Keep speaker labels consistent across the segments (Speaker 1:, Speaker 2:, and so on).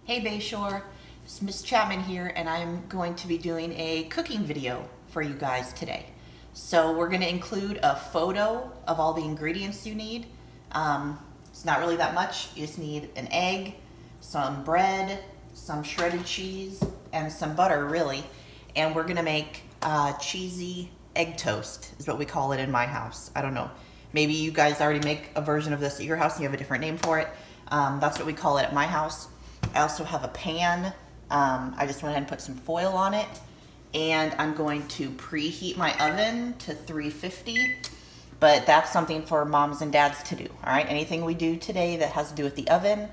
Speaker 1: Hey Bayshore, it's Miss Chapman here, and I'm going to be doing a cooking video for you guys today. So we're going to include a photo of all the ingredients you need. It's not really that much. You just need an egg, some bread, some shredded cheese, and some butter really. And we're going to make cheesy egg toast is what we call it in my house. I don't know. Maybe you guys already make a version of this at your house and you have a different name for it. That's what we call it at my house. I also have a pan. I just went ahead and put some foil on it. And I'm going to preheat my oven to 350. But that's something for moms and dads to do. All right, anything we do today that has to do with the oven,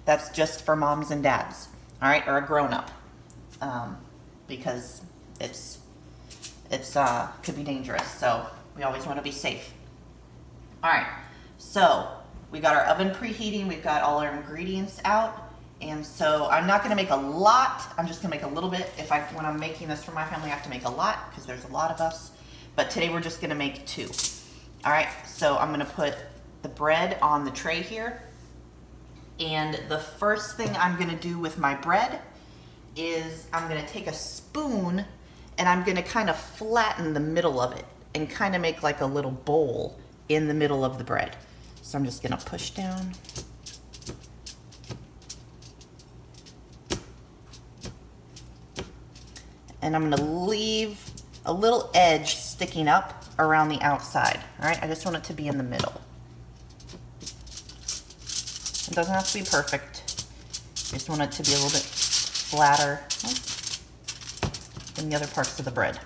Speaker 1: that's just for moms and dads. All right, or a grown-up. Because it's could be dangerous. So we always want to be safe. All right, so we got our oven preheating. We've got all our ingredients out. And so I'm not gonna make a lot. I'm just gonna make a little bit. When I'm making this for my family, I have to make a lot because there's a lot of us. But today we're just gonna make 2. All right, so I'm gonna put the bread on the tray here. And the first thing I'm gonna do with my bread is I'm gonna take a spoon and I'm gonna kind of flatten the middle of it and kind of make like a little bowl in the middle of the bread. So I'm just gonna push down. And I'm gonna leave a little edge sticking up around the outside. All right, I just want it to be in the middle. It doesn't have to be perfect. Just want it to be a little bit flatter than the other parts of the bread.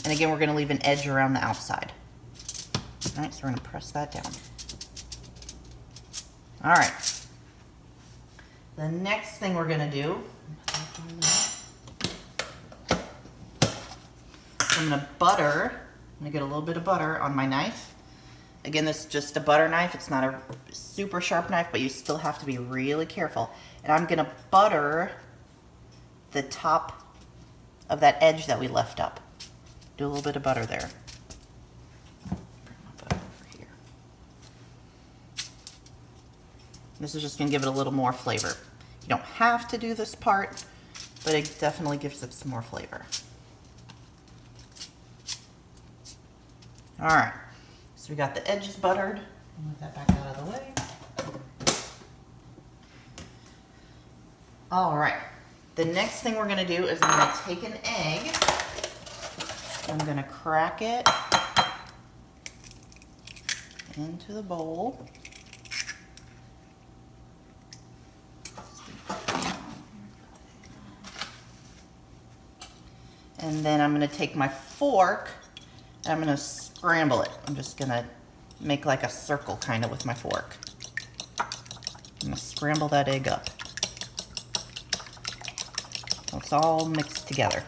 Speaker 1: And again, we're gonna leave an edge around the outside. All right, so we're gonna press that down. All right. The next thing we're gonna do, I'm gonna get a little bit of butter on my knife. Again, this is just a butter knife. It's not a super sharp knife, but you still have to be really careful. And I'm gonna butter the top of that edge that we left up. Do a little bit of butter there. Bring my butter over here. This is just gonna give it a little more flavor. You don't have to do this part, but it definitely gives it some more flavor. All right, so we got the edges buttered. Move that back out of the way. All right, the next thing we're gonna do is I'm gonna take an egg. I'm gonna crack it into the bowl. And then I'm gonna take my fork and I'm gonna scramble it. I'm just gonna make like a circle kind of with my fork. I'm gonna scramble that egg up. So it's all mixed together.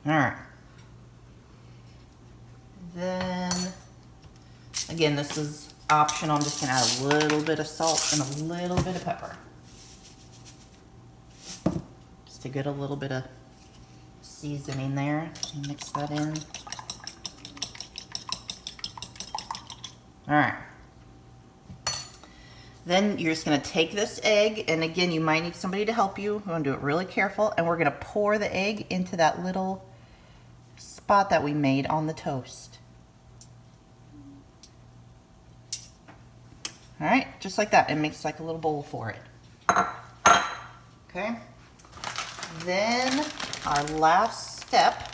Speaker 1: All right. Then, again, this is optional. I'm just gonna add a little bit of salt and a little bit of pepper. Just to get a little bit of seasoning there. Mix that in. All right. Then you're just gonna take this egg, and again, you might need somebody to help you. We're gonna do it really careful, and we're gonna pour the egg into that little spot that we made on the toast. All right, just like that. It makes like a little bowl for it. Okay. Then our last step,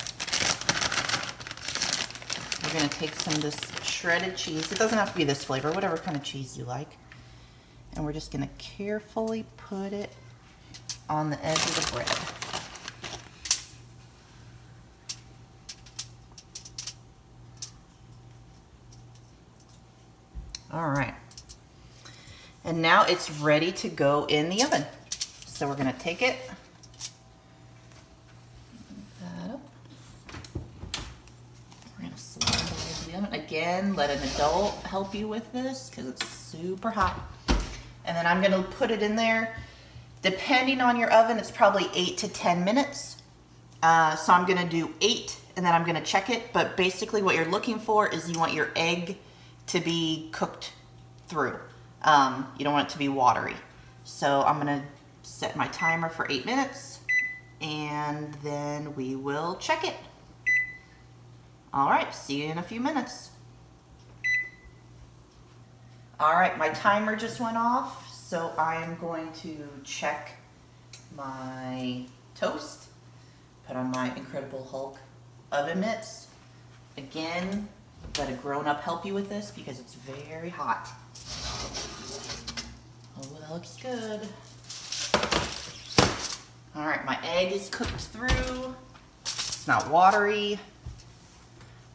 Speaker 1: we're gonna take some of this shredded cheese. It doesn't have to be this flavor, whatever kind of cheese you like. And we're just gonna carefully put it on the edge of the bread. All right. And now it's ready to go in the oven. So we're gonna take it. We're gonna slide it into the oven. Again, let an adult help you with this because it's super hot. And then I'm gonna put it in there. Depending on your oven, it's probably 8 to 10 minutes. So I'm gonna do 8 and then I'm gonna check it. But basically what you're looking for is you want your egg to be cooked through. You don't want it to be watery. So I'm gonna set my timer for 8 minutes and then we will check it. All right, see you in a few minutes. All right, my timer just went off, so I am going to check my toast, put on my Incredible Hulk oven mitts. Again, let a grown-up help you with this because it's very hot. Oh, that looks good. All right, my egg is cooked through. It's not watery.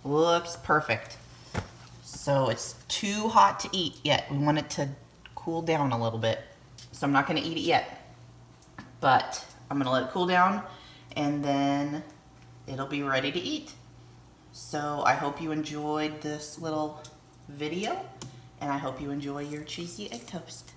Speaker 1: Looks perfect. So it's too hot to eat yet. We want it to cool down a little bit. So I'm not gonna eat it yet, but I'm gonna let it cool down and then it'll be ready to eat. So I hope you enjoyed this little video and I hope you enjoy your cheesy egg toast.